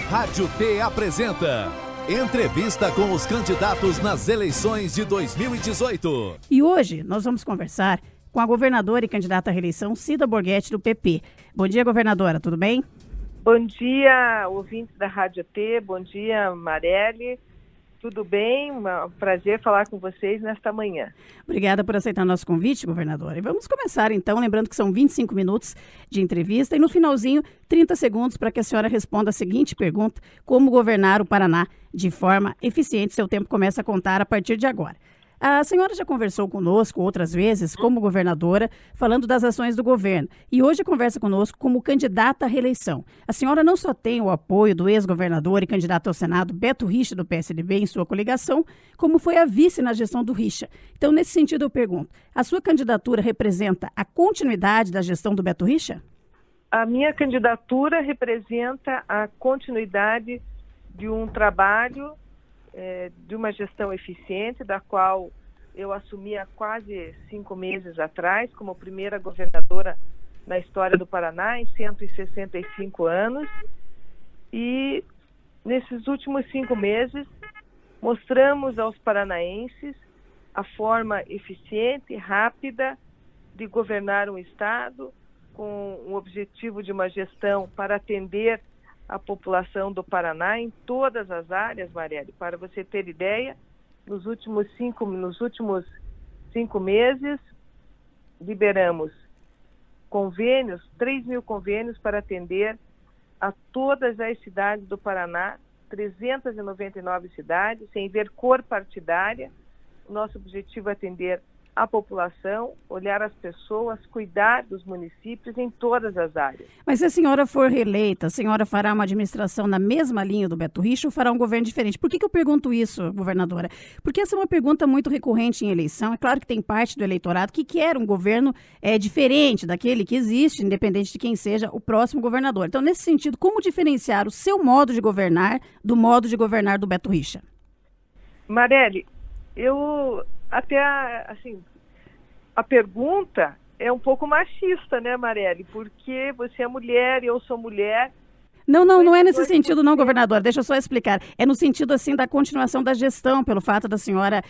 Rádio T apresenta Entrevista com os candidatos nas eleições de 2018. E hoje nós vamos conversar com a governadora e candidata à reeleição, Cida Borghetti, do PP. Bom dia, governadora, tudo bem? Bom dia, ouvintes da Rádio T, bom dia, Marielle. Tudo bem? Um prazer falar com vocês nesta manhã. Obrigada por aceitar nosso convite, governadora. E vamos começar então, lembrando que são 25 minutos de entrevista e no finalzinho, 30 segundos para que a senhora responda a seguinte pergunta: como governar o Paraná de forma eficiente? Seu tempo começa a contar a partir de agora. A senhora já conversou conosco outras vezes como governadora, falando das ações do governo. E hoje conversa conosco como candidata à reeleição. A senhora não só tem o apoio do ex-governador e candidato ao Senado, Beto Richa, do PSDB, em sua coligação, como foi a vice na gestão do Richa. Então, nesse sentido, eu pergunto, a sua candidatura representa a continuidade da gestão do Beto Richa? A minha candidatura representa a continuidade de um trabalho de uma gestão eficiente, da qual eu assumi há quase 5 meses atrás, como primeira governadora na história do Paraná, em 165 anos. E nesses últimos 5 meses, mostramos aos paranaenses a forma eficiente e rápida de governar um Estado, com o objetivo de uma gestão para atender a população do Paraná em todas as áreas, Marielle. Para você ter ideia, nos últimos cinco meses, liberamos convênios, 3.000 convênios para atender a todas as cidades do Paraná, 399 cidades, sem ver cor partidária. O nosso objetivo é atender a população, olhar as pessoas, cuidar dos municípios em todas as áreas. Mas se a senhora for reeleita, a senhora fará uma administração na mesma linha do Beto Richa ou fará um governo diferente? Por que eu pergunto isso, governadora? Porque essa é uma pergunta muito recorrente em eleição. É claro que tem parte do eleitorado que quer um governo diferente daquele que existe, independente de quem seja o próximo governador. Então, nesse sentido, como diferenciar o seu modo de governar do modo de governar do Beto Richa? Marielle, eu até, assim, a pergunta é um pouco machista, né, Marielle? Porque você é mulher e eu sou mulher. Não é nesse sentido não, governadora. Deixa eu só explicar. É no sentido, assim, da continuação da gestão, pelo fato da senhora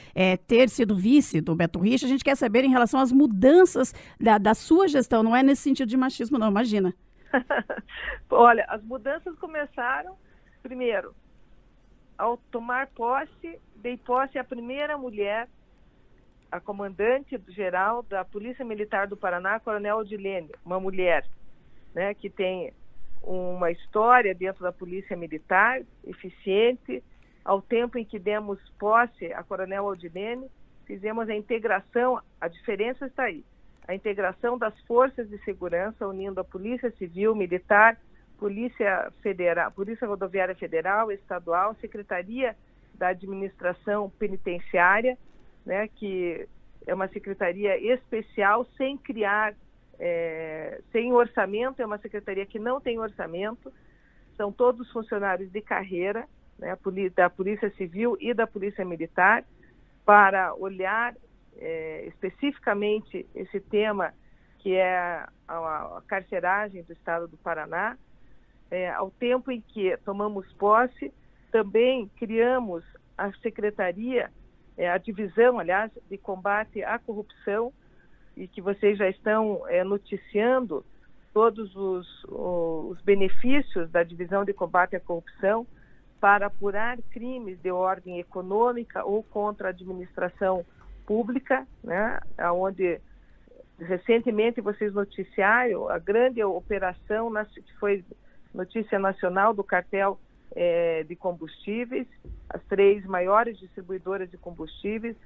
ter sido vice do Beto Richa. A gente quer saber em relação às mudanças da sua gestão. Não é nesse sentido de machismo, não, imagina. Olha, as mudanças começaram, primeiro, ao tomar posse, dei posse à primeira mulher, a comandante-geral da Polícia Militar do Paraná, Coronel Odilene, uma mulher, né, que tem uma história dentro da Polícia Militar, eficiente. Ao tempo em que demos posse a Coronel Odilene, fizemos a integração, a diferença está aí, a integração das forças de segurança, unindo a Polícia Civil, Militar, Polícia Federal, Polícia Rodoviária Federal, Estadual, Secretaria da Administração Penitenciária, né, que é uma secretaria especial, sem criar, sem orçamento, é uma secretaria que não tem orçamento, são todos funcionários de carreira, né, da Polícia Civil e da Polícia Militar, para olhar especificamente esse tema que é a carceragem do Estado do Paraná. Ao tempo em que tomamos posse, também criamos a Secretaria, a divisão, aliás, de combate à corrupção, e que vocês já estão noticiando todos os benefícios da divisão de combate à corrupção para apurar crimes de ordem econômica ou contra a administração pública, né, onde recentemente vocês noticiaram a grande operação que foi notícia nacional do cartel de combustíveis, as 3 maiores distribuidoras de combustíveis.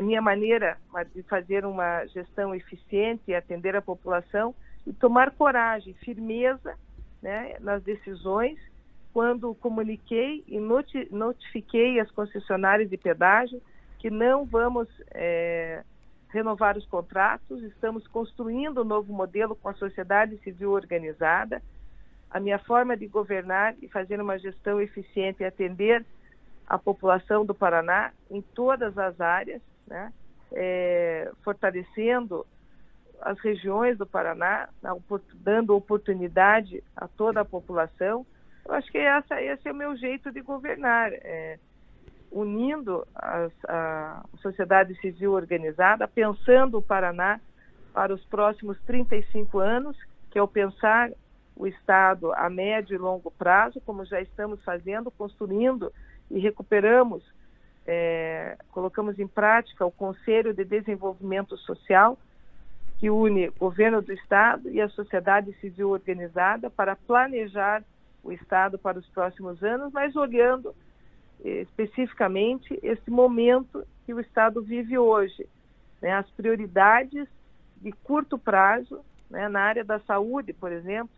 Minha maneira de fazer uma gestão eficiente e atender a população e tomar coragem, firmeza, né, nas decisões, quando comuniquei e notifiquei as concessionárias de pedágio que não vamos renovar os contratos, estamos construindo um novo modelo com a sociedade civil organizada. A minha forma de governar e fazer uma gestão eficiente e atender a população do Paraná em todas as áreas, né? Fortalecendo as regiões do Paraná, dando oportunidade a toda a população, Eu acho que esse é o meu jeito de governar, unindo a sociedade civil organizada, pensando o Paraná para os próximos 35 anos, que é o pensar o Estado a médio e longo prazo, como já estamos fazendo, construindo e recuperamos, colocamos em prática o Conselho de Desenvolvimento Social, que une o governo do Estado e a sociedade civil organizada para planejar o Estado para os próximos anos, mas olhando especificamente esse momento que o Estado vive hoje, né? As prioridades de curto prazo, né? Na área da saúde, por exemplo,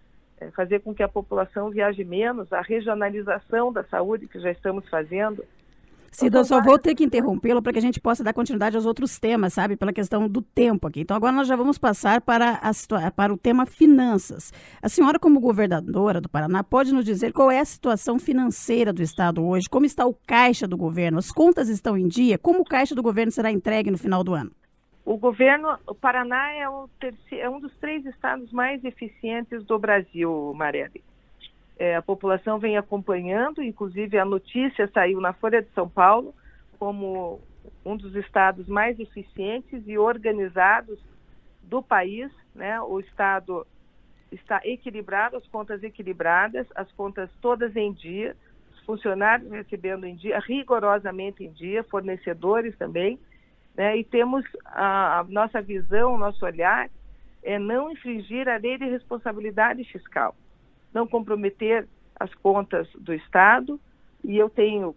fazer com que a população viaje menos, a regionalização da saúde que já estamos fazendo. Cida, eu só vou ter que interrompê-lo para que a gente possa dar continuidade aos outros temas, sabe? Pela questão do tempo aqui. Então, agora nós já vamos passar para o tema finanças. A senhora, como governadora do Paraná, pode nos dizer qual é a situação financeira do Estado hoje? Como está o caixa do governo? As contas estão em dia? Como o caixa do governo será entregue no final do ano? O Paraná é um dos 3 estados mais eficientes do Brasil, Marielle. A população vem acompanhando, inclusive a notícia saiu na Folha de São Paulo como um dos estados mais eficientes e organizados do país, né? O estado está equilibrado, as contas equilibradas, as contas todas em dia, os funcionários recebendo em dia, rigorosamente em dia, fornecedores também, né? E temos a nossa visão, o nosso olhar é não infringir a lei de responsabilidade fiscal, não comprometer as contas do Estado, e eu tenho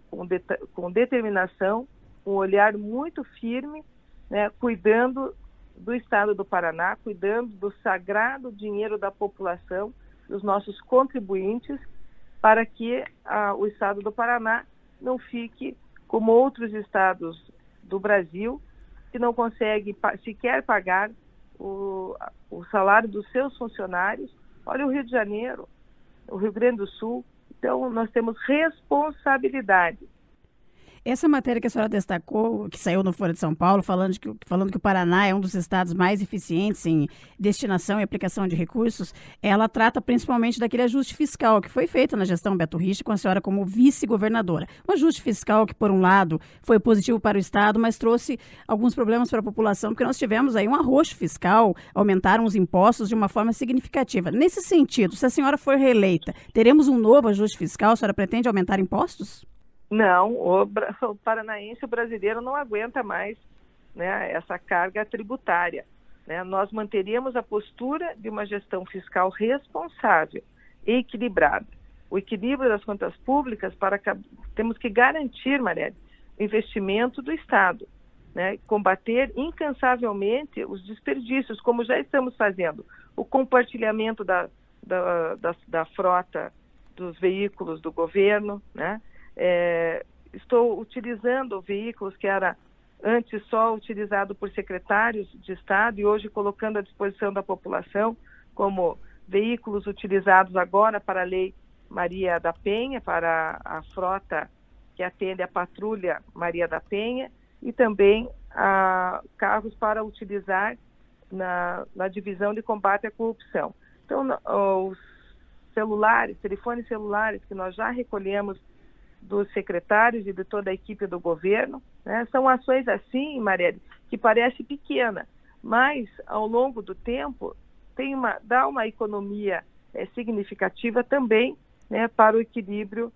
com determinação um olhar muito firme, né, cuidando do Estado do Paraná, cuidando do sagrado dinheiro da população, dos nossos contribuintes, para que o Estado do Paraná não fique como outros estados do Brasil, que não consegue sequer pagar o salário dos seus funcionários. Olha o Rio de Janeiro, o Rio Grande do Sul. Então, nós temos responsabilidade. Essa matéria que a senhora destacou, que saiu no Folha de São Paulo, falando que o Paraná é um dos estados mais eficientes em destinação e aplicação de recursos, ela trata principalmente daquele ajuste fiscal que foi feito na gestão Beto Richa com a senhora como vice-governadora. Um ajuste fiscal que, por um lado, foi positivo para o estado, mas trouxe alguns problemas para a população, porque nós tivemos aí um arroxo fiscal, aumentaram os impostos de uma forma significativa. Nesse sentido, se a senhora for reeleita, teremos um novo ajuste fiscal? A senhora pretende aumentar impostos? Não, o paranaense, o brasileiro não aguenta mais, né, essa carga tributária, né? Nós manteríamos a postura de uma gestão fiscal responsável e equilibrada. O equilíbrio das contas públicas, temos que garantir, Marielle, o investimento do Estado, né? Combater incansavelmente os desperdícios, como já estamos fazendo. O compartilhamento da frota dos veículos do governo, né? Estou utilizando veículos que era antes só utilizado por secretários de Estado e hoje colocando à disposição da população como veículos utilizados agora para a Lei Maria da Penha, para a frota que atende a Patrulha Maria da Penha, e também carros para utilizar na divisão de combate à corrupção. Então, os telefones celulares que nós já recolhemos dos secretários e de toda a equipe do governo, né? São ações assim, Marielle, que parece pequena, mas ao longo do tempo dá uma economia significativa também, né, para o equilíbrio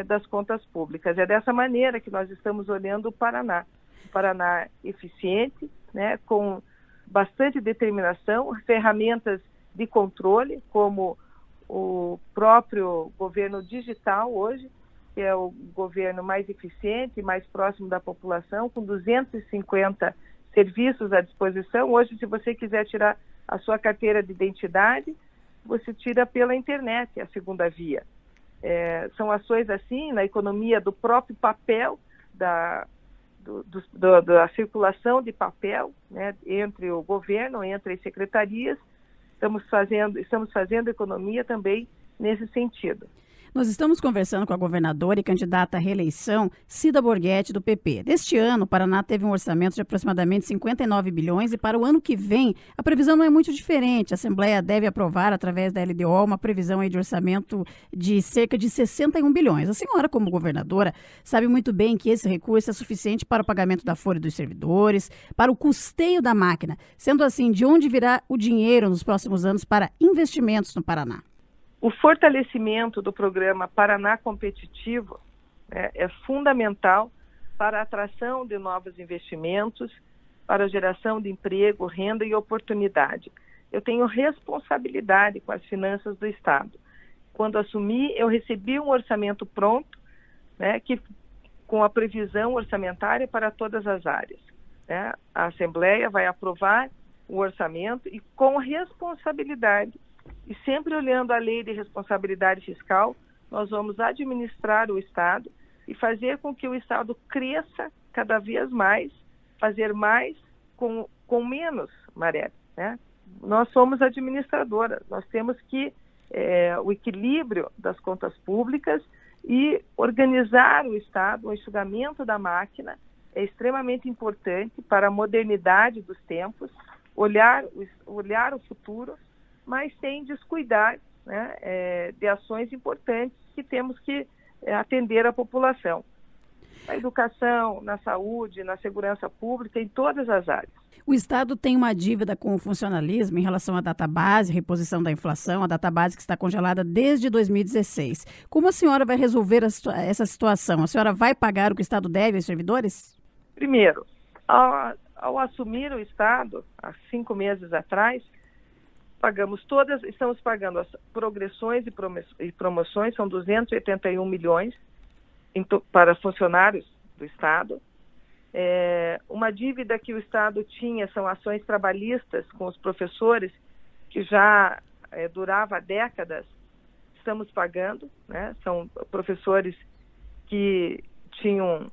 das contas públicas. É dessa maneira que nós estamos olhando o Paraná. O Paraná eficiente, né, com bastante determinação, ferramentas de controle, como o próprio governo digital hoje, que é o governo mais eficiente, mais próximo da população, com 250 serviços à disposição. Hoje, se você quiser tirar a sua carteira de identidade, você tira pela internet, a segunda via. São ações assim, na economia do próprio papel, da circulação de papel, né, entre o governo, entre as secretarias. Estamos fazendo economia também nesse sentido. Nós estamos conversando com a governadora e candidata à reeleição, Cida Borghetti, do PP. Deste ano, o Paraná teve um orçamento de aproximadamente 59 bilhões e para o ano que vem, a previsão não é muito diferente. A Assembleia deve aprovar, através da LDO, uma previsão aí de orçamento de cerca de 61 bilhões. A senhora, como governadora, sabe muito bem que esse recurso é suficiente para o pagamento da folha dos servidores, para o custeio da máquina. Sendo assim, de onde virá o dinheiro nos próximos anos para investimentos no Paraná? O fortalecimento do programa Paraná Competitivo é fundamental para a atração de novos investimentos, para a geração de emprego, renda e oportunidade. Eu tenho responsabilidade com as finanças do Estado. Quando assumi, eu recebi um orçamento pronto, com a previsão orçamentária para todas as áreas. A Assembleia vai aprovar o orçamento e com responsabilidade, e sempre olhando a lei de responsabilidade fiscal, nós vamos administrar o Estado e fazer com que o Estado cresça cada vez mais, fazer mais com menos, Marielle, Nós somos administradoras, nós temos que o equilíbrio das contas públicas e organizar o Estado, o enxugamento da máquina é extremamente importante para a modernidade dos tempos, olhar o futuro, mas sem descuidar de ações importantes que temos que atender a população. Na educação, na saúde, na segurança pública, em todas as áreas. O Estado tem uma dívida com o funcionalismo em relação à database, reposição da inflação, a database que está congelada desde 2016. Como a senhora vai resolver essa situação? A senhora vai pagar o que o Estado deve aos servidores? Primeiro, ao assumir o Estado, há 5 meses atrás, estamos pagando as progressões e promoções, são 281 milhões para funcionários do Estado. Uma dívida que o Estado tinha são ações trabalhistas com os professores, que já durava décadas, estamos pagando, São professores que tinham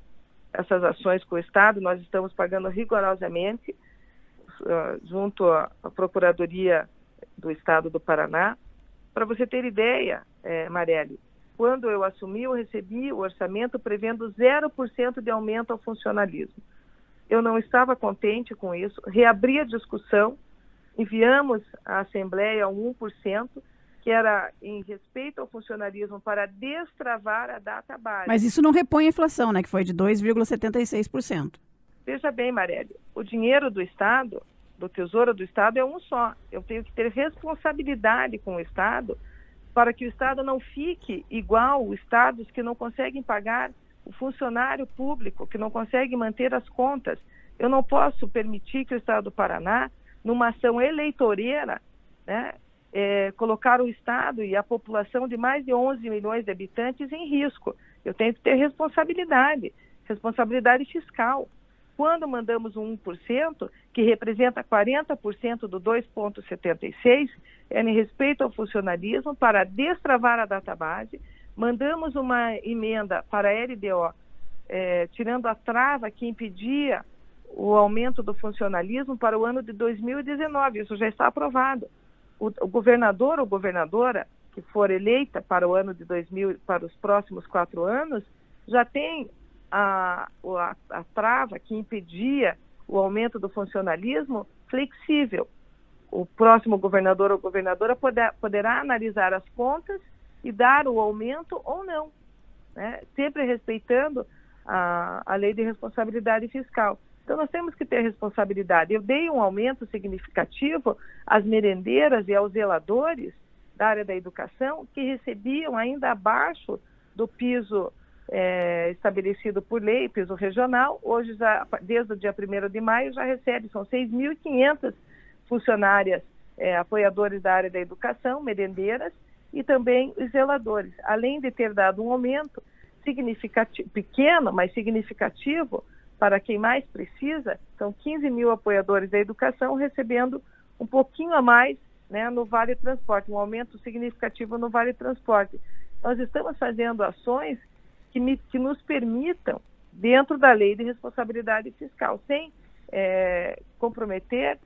essas ações com o Estado, nós estamos pagando rigorosamente, junto à Procuradoria do Estado do Paraná. Para você ter ideia, Marielle, quando eu assumi, eu recebi o orçamento prevendo 0% de aumento ao funcionalismo. Eu não estava contente com isso, reabri a discussão, enviamos à Assembleia um 1%, que era em respeito ao funcionalismo para destravar a data base. Mas isso não repõe a inflação, que foi de 2,76%. Veja bem, Marielle, o dinheiro do Estado, do Tesouro do Estado, é um só. Eu tenho que ter responsabilidade com o Estado para que o Estado não fique igual os estados que não conseguem pagar o funcionário público, que não conseguem manter as contas. Eu não posso permitir que o Estado do Paraná, numa ação eleitoreira, colocar o Estado e a população de mais de 11 milhões de habitantes em risco. Eu tenho que ter responsabilidade fiscal. Quando mandamos um 1%, que representa 40% do 2,76%, em respeito ao funcionalismo, para destravar a database, mandamos uma emenda para a LDO, tirando a trava que impedia o aumento do funcionalismo para o ano de 2019. Isso já está aprovado. O governador ou governadora que for eleita para o ano de 2000, para os próximos 4 anos, já tem a trava que impedia o aumento do funcionalismo flexível. O próximo governador ou governadora poderá analisar as contas e dar o aumento ou não, sempre respeitando a lei de responsabilidade fiscal. Então, nós temos que ter responsabilidade. Eu dei um aumento significativo às merendeiras e aos zeladores da área da educação, que recebiam ainda abaixo do piso estabelecido por lei, piso regional. Hoje, desde o dia 1º de maio, já recebe, são 6.500 funcionárias, apoiadores da área da educação, merendeiras, e também os zeladores. Além de ter dado um aumento significativo, pequeno, mas significativo, para quem mais precisa, são 15 mil apoiadores da educação recebendo um pouquinho a mais, no Vale Transporte, um aumento significativo no Vale Transporte. Nós estamos fazendo ações que nos permitam, dentro da lei de responsabilidade fiscal, sem comprometer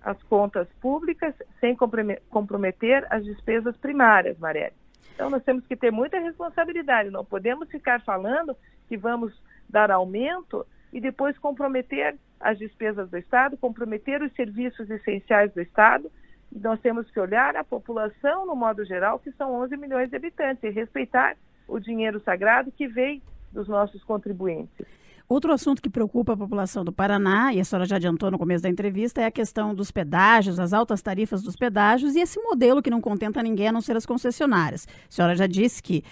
as contas públicas, sem comprometer as despesas primárias, Marielle. Então, nós temos que ter muita responsabilidade. Não podemos ficar falando que vamos dar aumento e depois comprometer as despesas do Estado, comprometer os serviços essenciais do Estado. E nós temos que olhar a população, no modo geral, que são 11 milhões de habitantes, e respeitar o dinheiro sagrado que vem dos nossos contribuintes. Outro assunto que preocupa a população do Paraná, e a senhora já adiantou no começo da entrevista, é a questão dos pedágios, as altas tarifas dos pedágios e esse modelo que não contenta ninguém a não ser as concessionárias. A senhora já disse que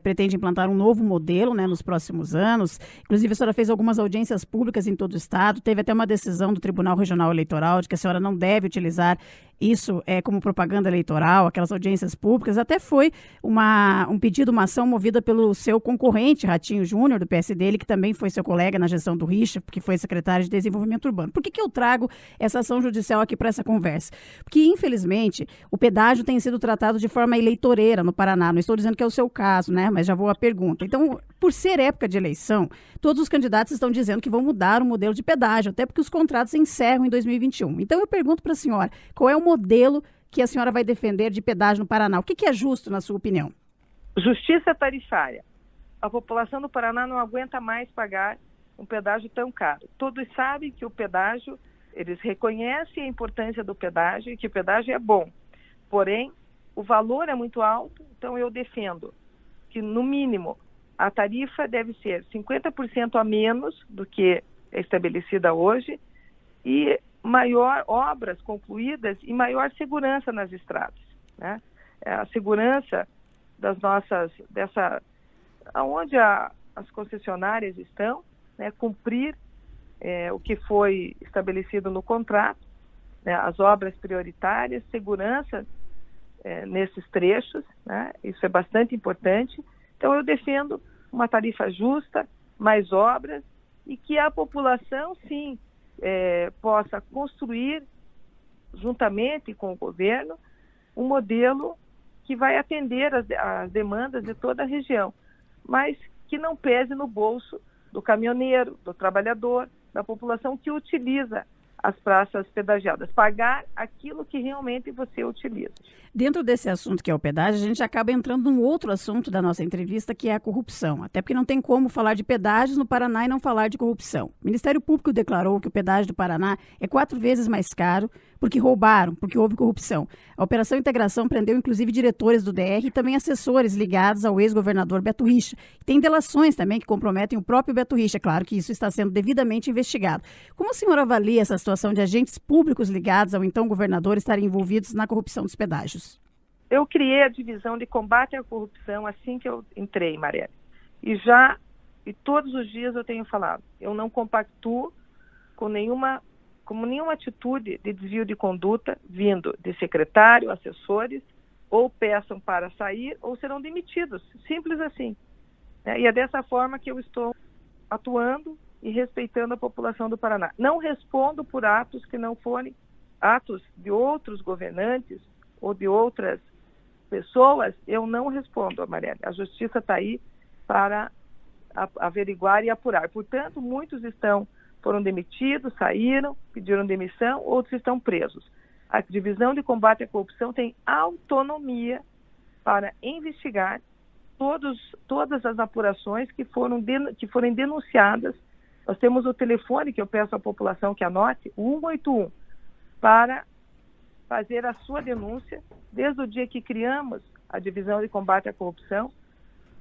pretende implantar um novo modelo, né, nos próximos anos. Inclusive, a senhora fez algumas audiências públicas em todo o estado. Teve até uma decisão do Tribunal Regional Eleitoral de que a senhora não deve utilizar isso como propaganda eleitoral, aquelas audiências públicas. Até foi um pedido, uma ação movida pelo seu concorrente, Ratinho Júnior, do PSD, ele que também foi seu colega na gestão do Richa, porque foi secretário de Desenvolvimento Urbano. Por que eu trago essa ação judicial aqui para essa conversa? Porque, infelizmente, o pedágio tem sido tratado de forma eleitoreira no Paraná. Não estou dizendo que é o seu caso, né? Mas já vou à pergunta. Então, por ser época de eleição, todos os candidatos estão dizendo que vão mudar o modelo de pedágio, até porque os contratos encerram em 2021. Então, eu pergunto para a senhora, qual é o modelo que a senhora vai defender de pedágio no Paraná? O que é justo, na sua opinião? Justiça tarifária. A população do Paraná não aguenta mais pagar um pedágio tão caro. Todos sabem que o pedágio, eles reconhecem a importância do pedágio e que o pedágio é bom. Porém, o valor é muito alto, então eu defendo que, no mínimo, a tarifa deve ser 50% a menos do que é estabelecida hoje e maior obras concluídas e maior segurança nas estradas, né? A segurança das nossas, aonde as concessionárias estão, né, cumprir o que foi estabelecido no contrato, né, as obras prioritárias, segurança nesses trechos, né, isso é bastante importante. Então eu defendo uma tarifa justa, mais obras, e que a população, sim, possa construir, juntamente com o governo, um modelo que vai atender as demandas de toda a região, mas que não pese no bolso do caminhoneiro, do trabalhador, da população que utiliza as praças pedagiadas, pagar aquilo que realmente você utiliza. Dentro desse assunto que é o pedágio, a gente acaba entrando num outro assunto da nossa entrevista, que é a corrupção. Até porque não tem como falar de pedágios no Paraná e não falar de corrupção. O Ministério Público declarou que o pedágio do Paraná é 4 vezes mais caro porque roubaram, porque houve corrupção. A Operação Integração prendeu inclusive diretores do DR e também assessores ligados ao ex-governador Beto Richa. Tem delações também que comprometem o próprio Beto Richa. Claro que isso está sendo devidamente investigado. Como a senhora avalia essa situação de agentes públicos ligados ao então governador estarem envolvidos na corrupção dos pedágios? Eu criei a divisão de combate à corrupção assim que eu entrei, Marielle. E todos os dias eu tenho falado, eu não compactuo com nenhuma atitude de desvio de conduta vindo de secretário, assessores, ou peçam para sair ou serão demitidos, simples assim. E é dessa forma que eu estou atuando e respeitando a população do Paraná. Não respondo por atos que não forem atos de outros governantes ou de outras pessoas, eu não respondo, Marielle. A justiça está aí para averiguar e apurar. Portanto, muitos foram demitidos, saíram, pediram demissão, outros estão presos. A divisão de combate à corrupção tem autonomia para investigar todas as apurações que forem denunciadas. Nós temos o telefone que eu peço à população que anote, o 181, para fazer a sua denúncia. Desde o dia que criamos a divisão de combate à corrupção,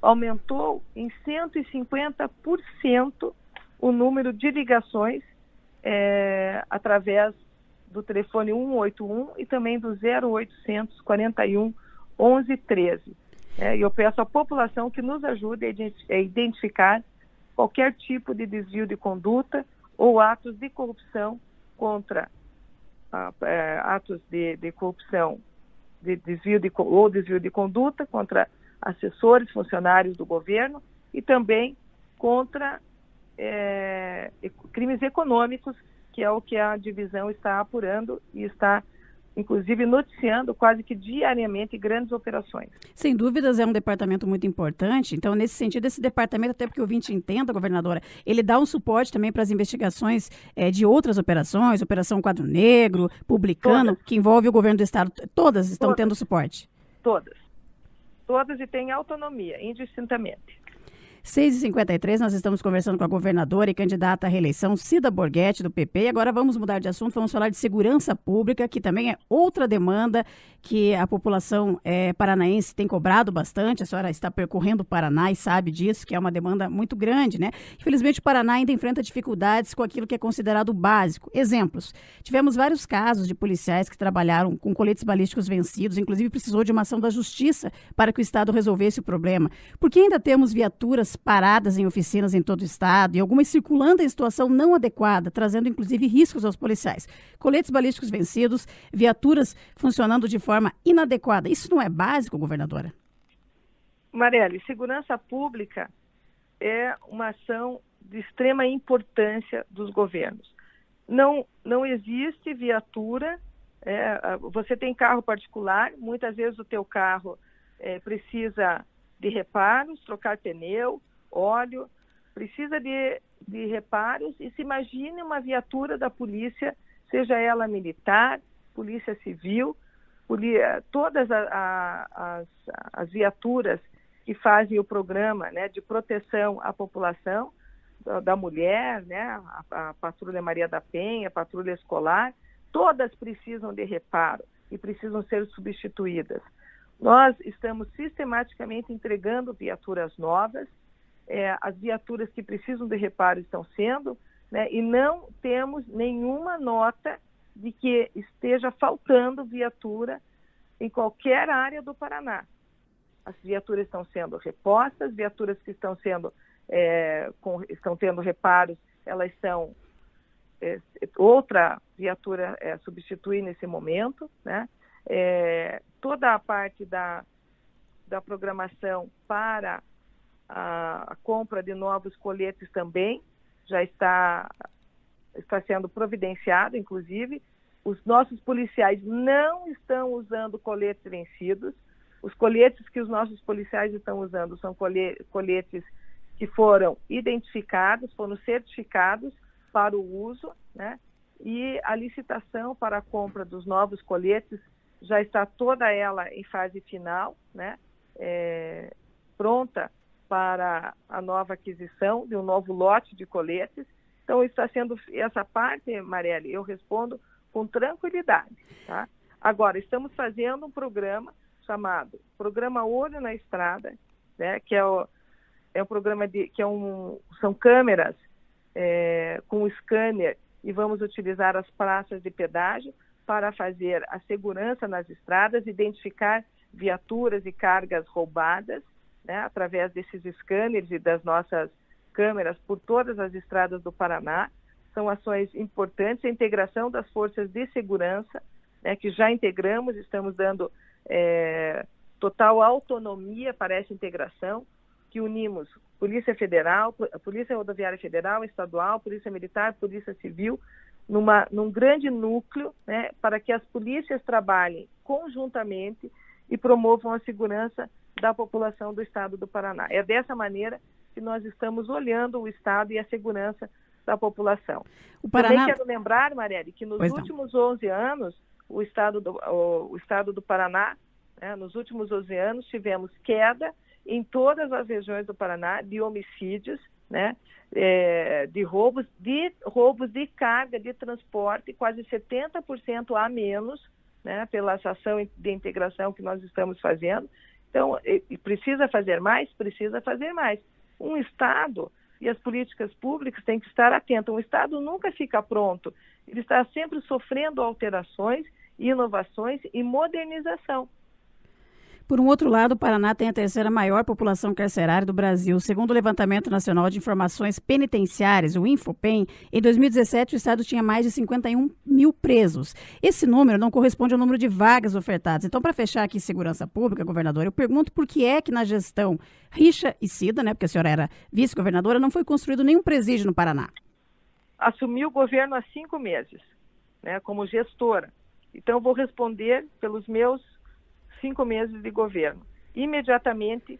aumentou em 150% o número de ligações através do telefone 181 e também do 0800 41 11 13. E eu peço à população que nos ajude a identificar qualquer tipo de desvio de conduta ou atos de corrupção contra atos de corrupção, de desvio de conduta contra assessores, funcionários do governo e também contra crimes econômicos, que é o que a divisão está apurando e está, inclusive, noticiando quase que diariamente grandes operações. Sem dúvidas, é um departamento muito importante. Então, nesse sentido, esse departamento, até porque o ouvinte entenda, governadora, ele dá um suporte também para as investigações de outras operações, Operação Quadro Negro, Publicano, que envolve o governo do estado. Todas estão tendo suporte? Todas todas e têm autonomia, indistintamente. 6h53, nós estamos conversando com a governadora e candidata à reeleição, Cida Borghetti, do PP. E agora vamos mudar de assunto, vamos falar de segurança pública, que também é outra demanda que a população paranaense tem cobrado bastante. A senhora está percorrendo o Paraná e sabe disso, que é uma demanda muito grande, né? Infelizmente, o Paraná ainda enfrenta dificuldades com aquilo que é considerado básico. Exemplos, tivemos vários casos de policiais que trabalharam com coletes balísticos vencidos, inclusive precisou de uma ação da justiça para que o Estado resolvesse o problema. Porque ainda temos viaturas paradas em oficinas em todo o estado e algumas circulando em situação não adequada, trazendo inclusive riscos aos policiais. Coletes balísticos vencidos, viaturas funcionando de forma inadequada. Isso não é básico, governadora? Marielle, segurança pública é uma ação de extrema importância dos governos. Não existe viatura, você tem carro particular, muitas vezes o teu carro precisa de reparos, trocar pneu, óleo, precisa de reparos, e se imagine uma viatura da polícia, seja ela militar, polícia civil, todas as viaturas que fazem o programa, né, de proteção à população, da mulher, né, a Patrulha Maria da Penha, a Patrulha Escolar, todas precisam de reparo e precisam ser substituídas. Nós estamos sistematicamente entregando viaturas novas, as viaturas que precisam de reparo estão sendo, né, e não temos nenhuma nota de que esteja faltando viatura em qualquer área do Paraná. As viaturas estão sendo repostas, viaturas que estão tendo reparos, elas estão outra viatura substituir nesse momento, né? Toda a parte da programação para a compra de novos coletes também já está sendo providenciado, inclusive. Os nossos policiais não estão usando coletes vencidos. Os coletes que os nossos policiais estão usando são coletes que foram identificados, foram certificados para o uso, né? E a licitação para a compra dos novos coletes já está toda ela em fase final, né? Pronta para a nova aquisição de um novo lote de coletes. Então, está sendo essa parte, Marielle, eu respondo com tranquilidade, tá? Agora, estamos fazendo um programa chamado Programa Olho na Estrada, né? Que é um programa são câmeras com scanner, e vamos utilizar as praças de pedágio para fazer a segurança nas estradas, identificar viaturas e cargas roubadas, né, através desses scanners e das nossas câmeras por todas as estradas do Paraná. São ações importantes, a integração das forças de segurança, né, que já integramos, estamos dando total autonomia para essa integração, que unimos Polícia Federal, Polícia Rodoviária Federal, Estadual, Polícia Militar, Polícia Civil, num grande núcleo, né, para que as polícias trabalhem conjuntamente e promovam a segurança da população do Estado do Paraná. É dessa maneira que nós estamos olhando o Estado e a segurança da população. Também quero lembrar, Marielle, que nos últimos 11 anos, o Estado do Paraná, né, nos últimos 11 anos, tivemos queda em todas as regiões do Paraná de homicídios, né, de roubos de carga, de transporte, quase 70% a menos, né, pela ação de integração que nós estamos fazendo. Então, precisa fazer mais? Precisa fazer mais. Um Estado e as políticas públicas têm que estar atentos. Um Estado nunca fica pronto. Ele está sempre sofrendo alterações, inovações e modernização. Por um outro lado, o Paraná tem a terceira maior população carcerária do Brasil. Segundo o Levantamento Nacional de Informações Penitenciárias, o Infopen, em 2017 o Estado tinha mais de 51 mil presos. Esse número não corresponde ao número de vagas ofertadas. Então, para fechar aqui segurança pública, governadora, eu pergunto por que é que na gestão Richa e Cida, né, porque a senhora era vice-governadora, não foi construído nenhum presídio no Paraná? Assumi o governo há 5 meses, né, como gestora. Então, vou responder pelos meus 5 meses de governo. Imediatamente,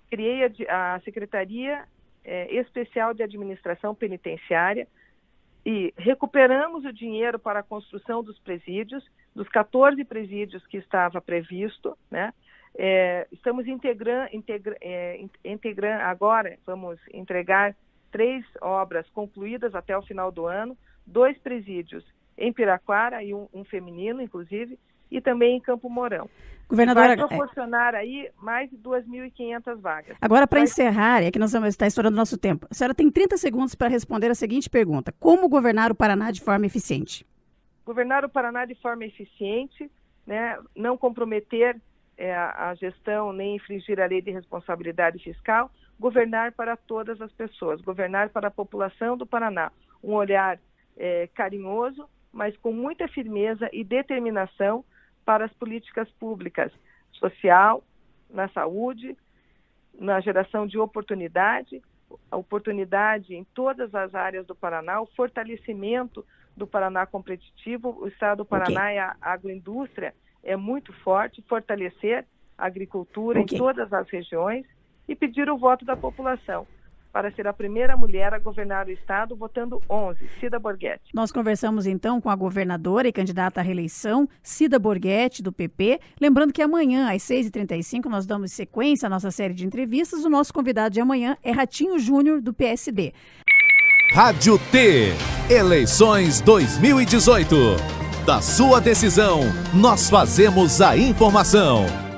criei a Secretaria Especial de Administração Penitenciária e recuperamos o dinheiro para a construção dos presídios, dos 14 presídios que estava previsto, né? Estamos integrando agora, vamos entregar 3 obras concluídas até o final do ano, 2 presídios em Piraquara e um feminino, inclusive, e também em Campo Mourão. Governadora, vai proporcionar aí mais de 2.500 vagas. Agora, para encerrar, é que nós está estourando nosso tempo. A senhora tem 30 segundos para responder a seguinte pergunta: como governar o Paraná de forma eficiente? Governar o Paraná de forma eficiente, né, não comprometer a gestão nem infringir a lei de responsabilidade fiscal, governar para todas as pessoas, governar para a população do Paraná. Um olhar carinhoso, mas com muita firmeza e determinação para as políticas públicas, social, na saúde, na geração de oportunidade em todas as áreas do Paraná, o fortalecimento do Paraná competitivo. O estado do Paraná e a agroindústria é muito forte, fortalecer a agricultura em todas as regiões e pedir o voto da população para ser a primeira mulher a governar o estado, votando 11, Cida Borghetti. Nós conversamos então com a governadora e candidata à reeleição, Cida Borghetti, do PP. Lembrando que amanhã, às 6h35, nós damos sequência à nossa série de entrevistas. O nosso convidado de amanhã é Ratinho Júnior, do PSD. Rádio T, eleições 2018. Da sua decisão, nós fazemos a informação.